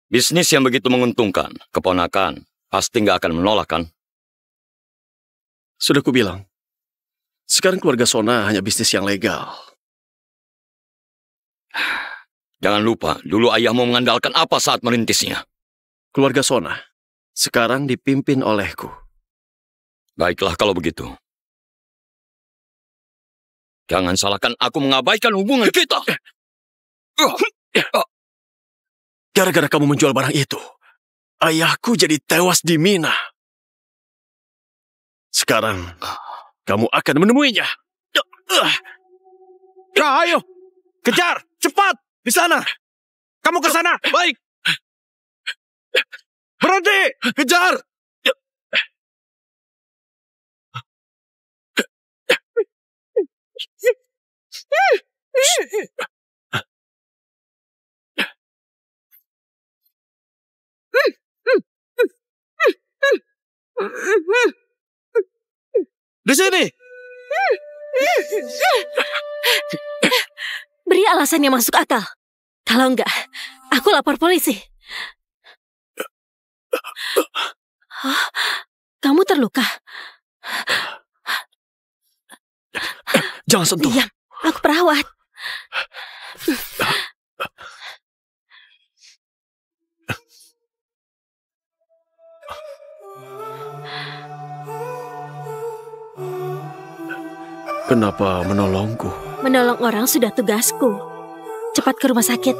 Bisnis yang begitu menguntungkan, keponakan pasti nggak akan menolak kan? Sudah kubilang, sekarang keluarga Sona hanya bisnis yang legal. Jangan lupa, dulu ayahmu mengandalkan apa saat merintisnya? Keluarga Sona sekarang dipimpin olehku. Baiklah kalau begitu. Jangan salahkan aku mengabaikan hubungan kita. Gara-gara kamu menjual barang itu, ayahku jadi tewas di Mina. Sekarang, kamu akan menemuinya. Ayo, kejar, cepat, di sana. Kamu ke sana, baik. Berhenti, kejar. Di sini. Beri alasan yang masuk akal. Kalau enggak, aku lapor polisi. Hah? Kamu terluka? Jangan sentuh. Diam, aku perawat. Kenapa menolongku? Menolong orang sudah tugasku. Cepat ke rumah sakit.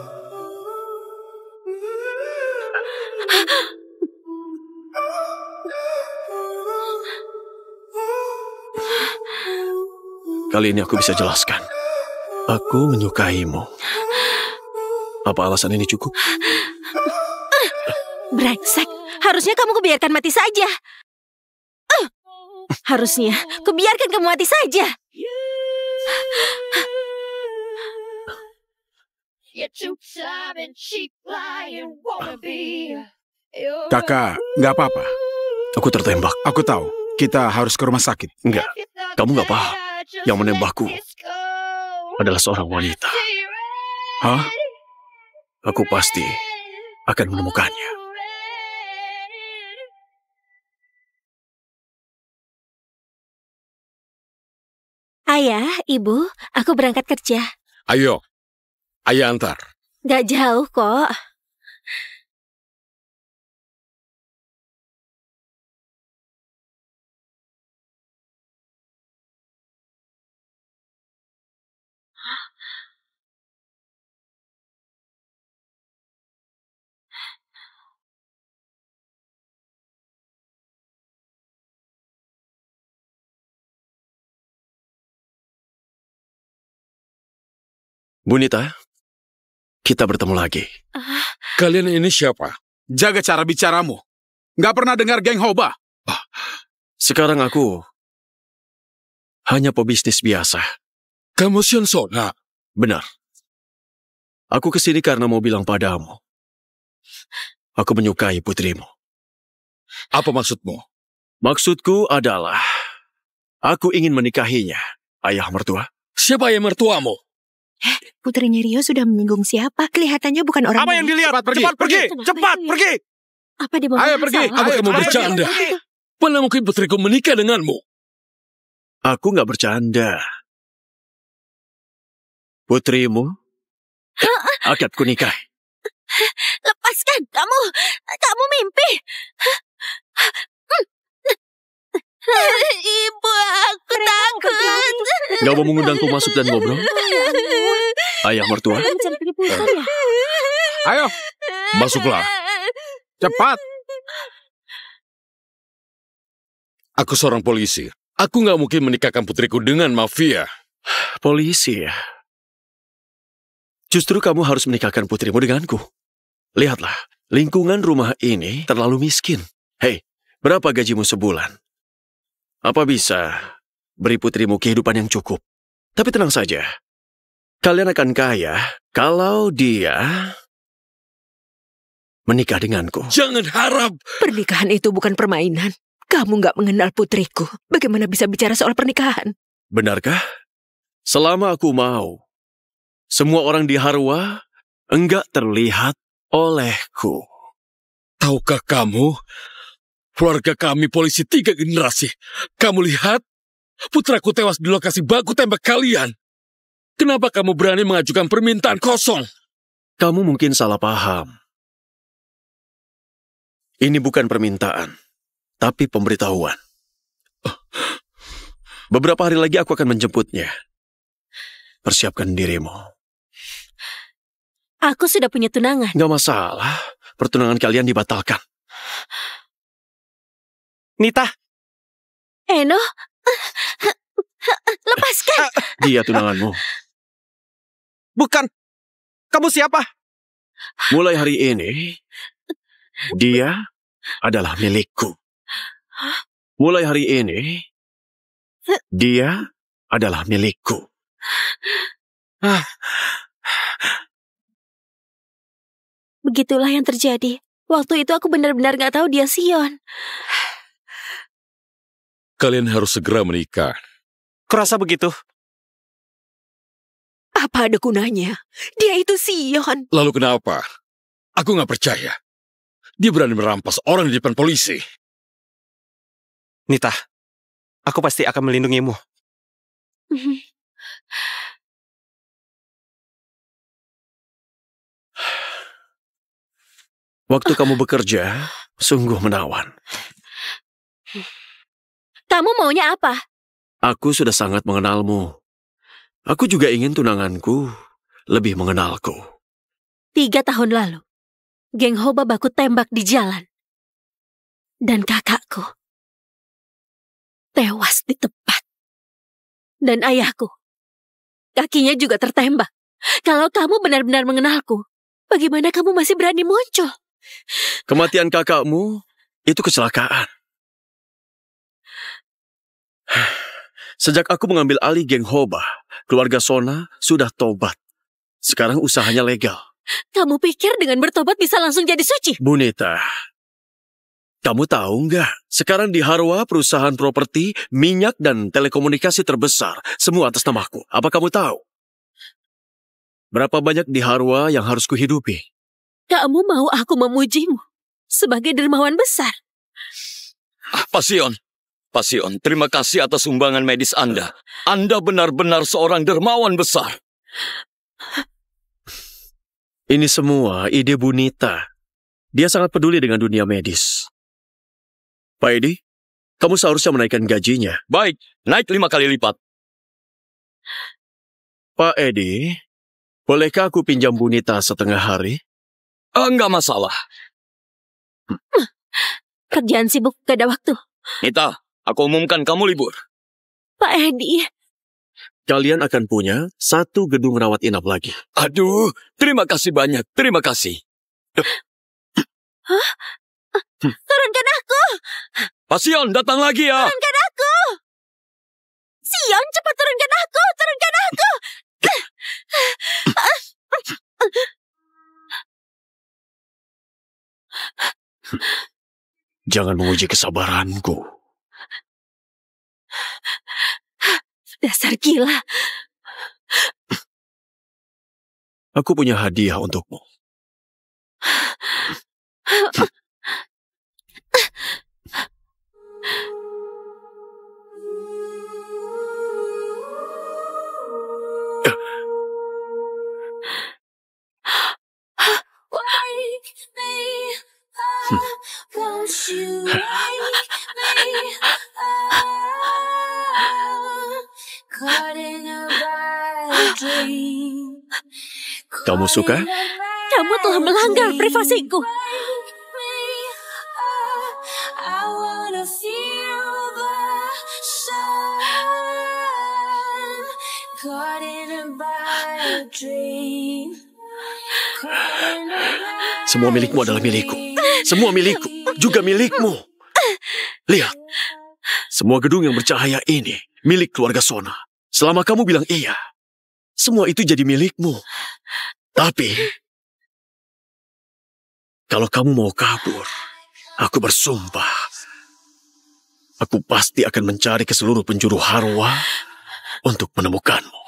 Kali ini aku bisa jelaskan. Aku menyukaimu. Apa alasan ini cukup? Brengsek, harusnya kamu kubiarkan mati saja. Harusnya kubiarkan kamu mati saja. Kakak, nggak apa-apa. Aku tertembak. Aku tahu, kita harus ke rumah sakit. Enggak, kamu nggak paham. Yang menembakku adalah seorang wanita. Hah? Aku pasti akan menemukannya. Ayah, ibu, aku berangkat kerja. Ayo, ayah antar. Gak jauh kok. Bunita, kita bertemu lagi. Kalian ini siapa? Jaga cara bicaramu. Nggak pernah dengar geng Hoba. Sekarang aku hanya pebisnis biasa. Kamu Sion Sona? Benar. Aku kesini karena mau bilang padamu. Aku menyukai putrimu. Apa maksudmu? Maksudku adalah, aku ingin menikahinya, ayah mertua. Siapa ayah mertuamu? Putrinya Rio sudah menyinggung siapa? Kelihatannya bukan orang Apa yang dilihat? Cepat pergi, cepat pergi. Apa dia mau Ayo pergi. masalah? Apa kamu bercanda? Mana mungkin putriku menikah denganmu? Aku nggak bercanda. Putrimu akan kunikahi. Lepaskan, kamu mimpi. Ibu, aku takut. Gak mau mengundangku masuk dan ngobrol? Ayah mertua. Ayo, Masuklah. cepat. Aku seorang polisi. Aku nggak mungkin menikahkan putriku dengan mafia. Polisi ya? Justru kamu harus menikahkan putrimu denganku. Lihatlah, lingkungan rumah ini terlalu miskin. Hei, berapa gajimu sebulan? Apa bisa beri putrimu kehidupan yang cukup? Tapi tenang saja, kalian akan kaya kalau dia menikah denganku. Jangan harap. Pernikahan itu bukan permainan. Kamu nggak mengenal putriku. Bagaimana bisa bicara soal pernikahan? Benarkah? Selama aku mau, semua orang di Harwa enggak terlihat olehku. Tahukah kamu, keluarga kami polisi 3 generasi. Kamu lihat, putraku tewas di lokasi baku tembak kalian. Kenapa kamu berani mengajukan permintaan kosong? Kamu mungkin salah paham. Ini bukan permintaan, tapi pemberitahuan. Beberapa hari lagi aku akan menjemputnya. Persiapkan dirimu. Aku sudah punya tunangan. Gak masalah, pertunangan kalian dibatalkan. Nita, Eno, lepaskan. Dia tunanganmu. bukan. Kamu siapa? Mulai hari ini, dia adalah milikku. Mulai hari ini, dia adalah milikku. Begitulah yang terjadi. Waktu itu aku benar-benar gak tahu dia Sion. Kalian harus segera menikah. Kurasa begitu. Apa ada gunanya? Dia itu Sion. Lalu kenapa? Aku nggak percaya. Dia berani merampas orang di depan polisi. Nita, aku pasti akan melindungimu. Waktu kamu bekerja, sungguh menawan. Kamu maunya apa? Aku sudah sangat mengenalmu. Aku juga ingin tunanganku lebih mengenalku. 3 tahun lalu, geng Hoba baku tembak di jalan. Dan kakakku tewas di tempat. Dan ayahku, kakinya juga tertembak. Kalau kamu benar-benar mengenalku, bagaimana kamu masih berani muncul? Kematian kakakmu itu kecelakaan. Sejak aku mengambil alih geng Hoba, keluarga Sona sudah tobat. Sekarang usahanya legal. Kamu pikir dengan bertobat bisa langsung jadi suci? Bu Nita, kamu tahu nggak? Sekarang di Harwa perusahaan properti, minyak, dan telekomunikasi terbesar. Semua atas namaku. Apa kamu tahu? Berapa banyak di Harwa yang harus kuhidupi? Kamu mau aku memujimu sebagai dermawan besar? Pasion, terima kasih atas sumbangan medis Anda. Anda benar-benar seorang dermawan besar. Ini semua ide Bu Nita. Dia sangat peduli dengan dunia medis. Pak Edi, kamu seharusnya menaikkan gajinya. Baik, naik 5 kali lipat. Pak Edi, bolehkah aku pinjam Bu Nita setengah hari? Enggak masalah. Kerjaan sibuk, gak ada waktu. Nita, aku umumkan kamu libur. Pak Edi, Kalian akan punya 1 gedung rawat inap lagi. Aduh, terima kasih banyak. Terima kasih. turunkan aku! Pasion, datang lagi ya. Turunkan aku! Sion, cepat turunkan aku! Turunkan aku! Jangan menguji kesabaranku. Dasar gila. Aku punya hadiah untukmu. Kamu suka? Kamu telah melanggar privasiku. Semua milikmu adalah milikku. Semua milikku juga milikmu. Lihat, semua gedung yang bercahaya ini milik keluarga Sona. Selama kamu bilang iya, semua itu jadi milikmu. Tapi, kalau kamu mau kabur, aku bersumpah, aku pasti akan mencari ke seluruh penjuru Harwa untuk menemukanmu.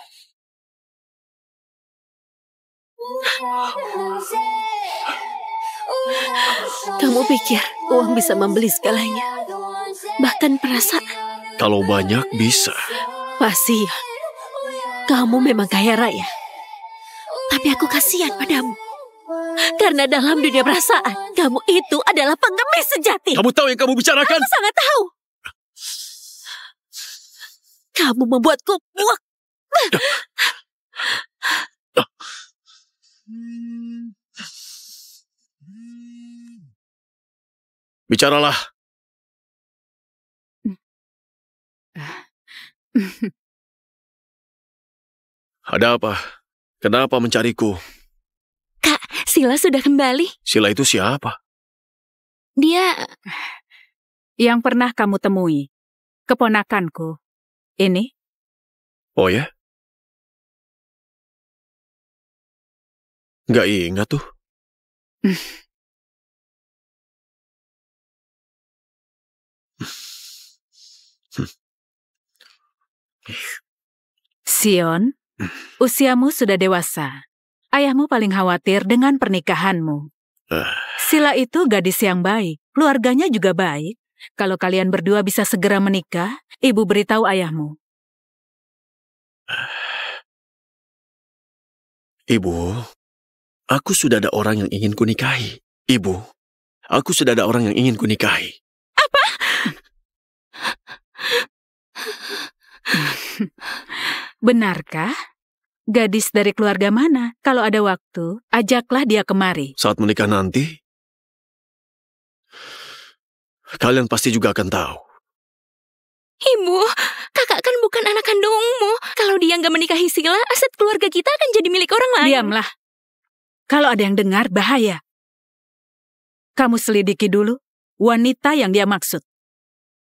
Kamu pikir uang bisa membeli segalanya? Bahkan perasaan. Kalau banyak bisa. Pasti. Kamu memang kaya raya. Tapi aku kasihan padamu. Karena dalam dunia perasaan, kamu itu adalah pengemis sejati. Kamu tahu yang kamu bicarakan? Aku sangat tahu. Kamu membuatku muak. Bicaralah. Ada apa? Kenapa mencariku? Kak, Sila sudah kembali. Sila itu siapa? Dia Yang pernah kamu temui. Keponakanku. Ini? Oh ya? Nggak ingat tuh. Sion, usiamu sudah dewasa. Ayahmu paling khawatir dengan pernikahanmu. Sila itu gadis yang baik, keluarganya juga baik. Kalau kalian berdua bisa segera menikah, ibu beritahu ayahmu. Ibu, aku sudah ada orang yang ingin kunikahi. Ibu, aku sudah ada orang yang ingin kunikahi. Apa? Benarkah? Gadis dari keluarga mana? Kalau ada waktu, ajaklah dia kemari. Saat menikah nanti, kalian pasti juga akan tahu. Ibu, kakak kan bukan anak kandungmu. Kalau dia nggak menikahi Sila, aset keluarga kita akan jadi milik orang lain. Diamlah. Kalau ada yang dengar, bahaya. Kamu selidiki dulu wanita yang dia maksud.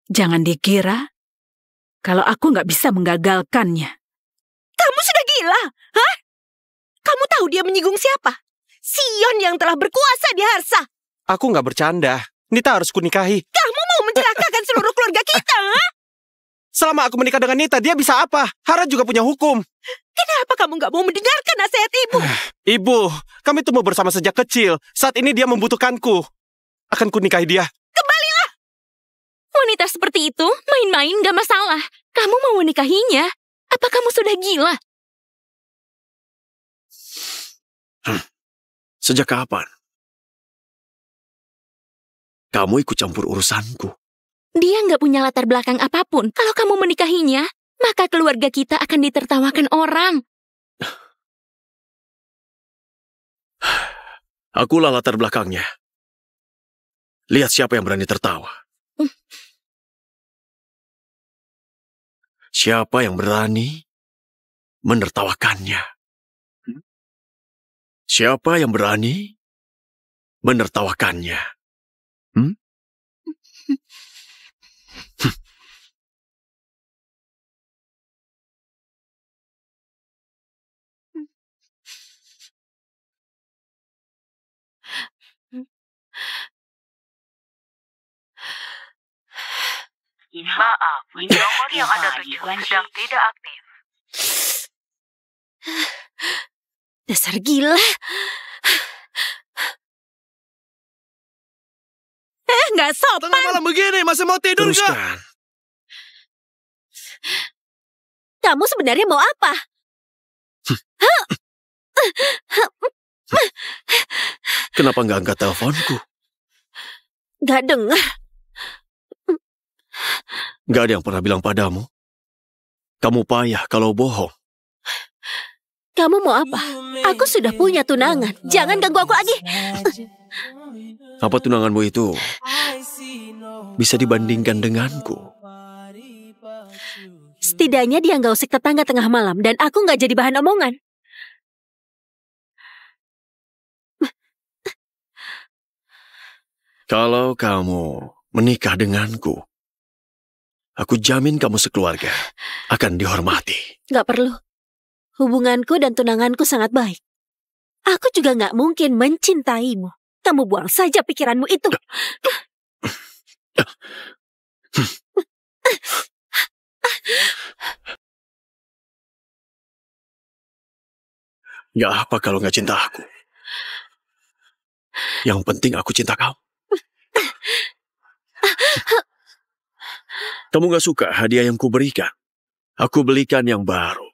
Jangan dikira kalau aku nggak bisa menggagalkannya. Kamu sudah gila, hah? Kamu tahu dia menyinggung siapa? Sion yang telah berkuasa di Harsa. Aku nggak bercanda. Nita harus kunikahi. Kamu mau mencelakakan seluruh keluarga kita, hah? Selama aku menikah dengan Nita, dia bisa apa? Hara juga punya hukum. Kenapa kamu nggak mau mendengarkan nasihat ibu? Ibu, kami tumbuh bersama sejak kecil. Saat ini dia membutuhkanku. Akan kunikahi dia. Kembalilah! Wanita seperti itu, main-main gak masalah. Kamu mau menikahinya? Apa kamu sudah gila? Sejak kapan kamu ikut campur urusanku? Dia nggak punya latar belakang apapun. Kalau kamu menikahinya, maka keluarga kita akan ditertawakan orang. Akulah latar belakangnya. Lihat siapa yang berani tertawa. Siapa yang berani menertawakannya? Siapa yang berani menertawakannya? Maaf, nomor yang Anda tuju sedang tidak aktif. Dasar gila. Nggak sopan. Tengah malam begini, masih mau tidur nggak? Teruskan. Kamu sebenarnya mau apa? Kenapa nggak angkat teleponku? Gak dengar. Nggak ada yang pernah bilang padamu. Kamu payah kalau bohong. Kamu mau apa? Aku sudah punya tunangan. Jangan ganggu aku lagi. Apa tunanganmu itu bisa dibandingkan denganku? Setidaknya dia nggak usik tetangga tengah malam. Dan aku nggak jadi bahan omongan. Kalau kamu menikah denganku, aku jamin kamu sekeluarga akan dihormati. Nggak perlu. Hubunganku dan tunanganku sangat baik. Aku juga nggak mungkin mencintaimu. Kamu buang saja pikiranmu itu. Nggak apa kalau nggak cinta aku. Yang penting aku cinta kau. Kamu gak suka hadiah yang kuberikan? Aku belikan yang baru.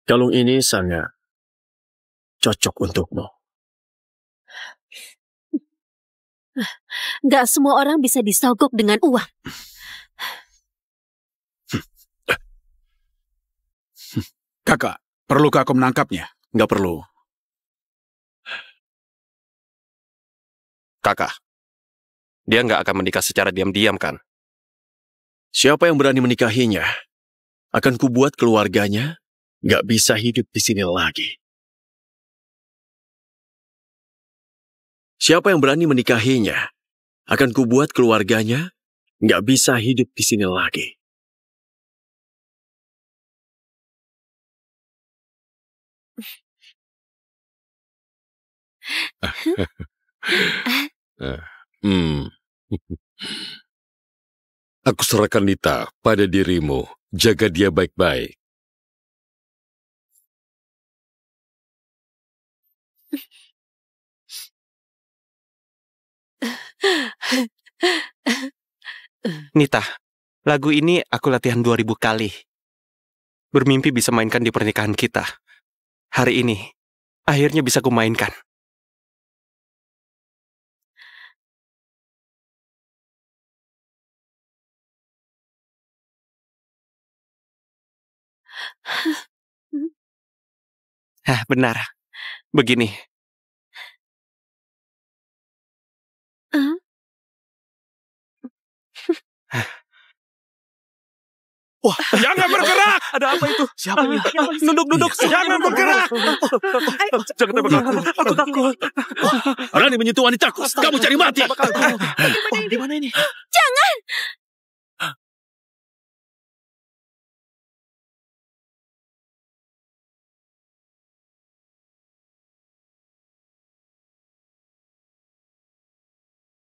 Kalung ini sangat cocok untukmu. Gak semua orang bisa disogok dengan uang. Kakak, perlukah aku menangkapnya? Nggak perlu. Kakak, dia nggak akan menikah secara diam-diam kan? Siapa yang berani menikahinya, akan kubuat keluarganya nggak bisa hidup di sini lagi. Siapa yang berani menikahinya, akan kubuat keluarganya nggak bisa hidup di sini lagi. Aku serahkan Nita pada dirimu. Jaga dia baik-baik. Nita, lagu ini aku latihan 2000 kali. Bermimpi bisa mainkan di pernikahan kita. Hari ini, akhirnya bisa kumainkan. Benar. Begini. Wah, jangan bergerak! Ada apa itu? Siapa ini? Duduk. Jangan bergerak! Jangan tembak aku takut. Berani menyentuh wanitaku. Kamu cari mati. Di mana ini? Jangan!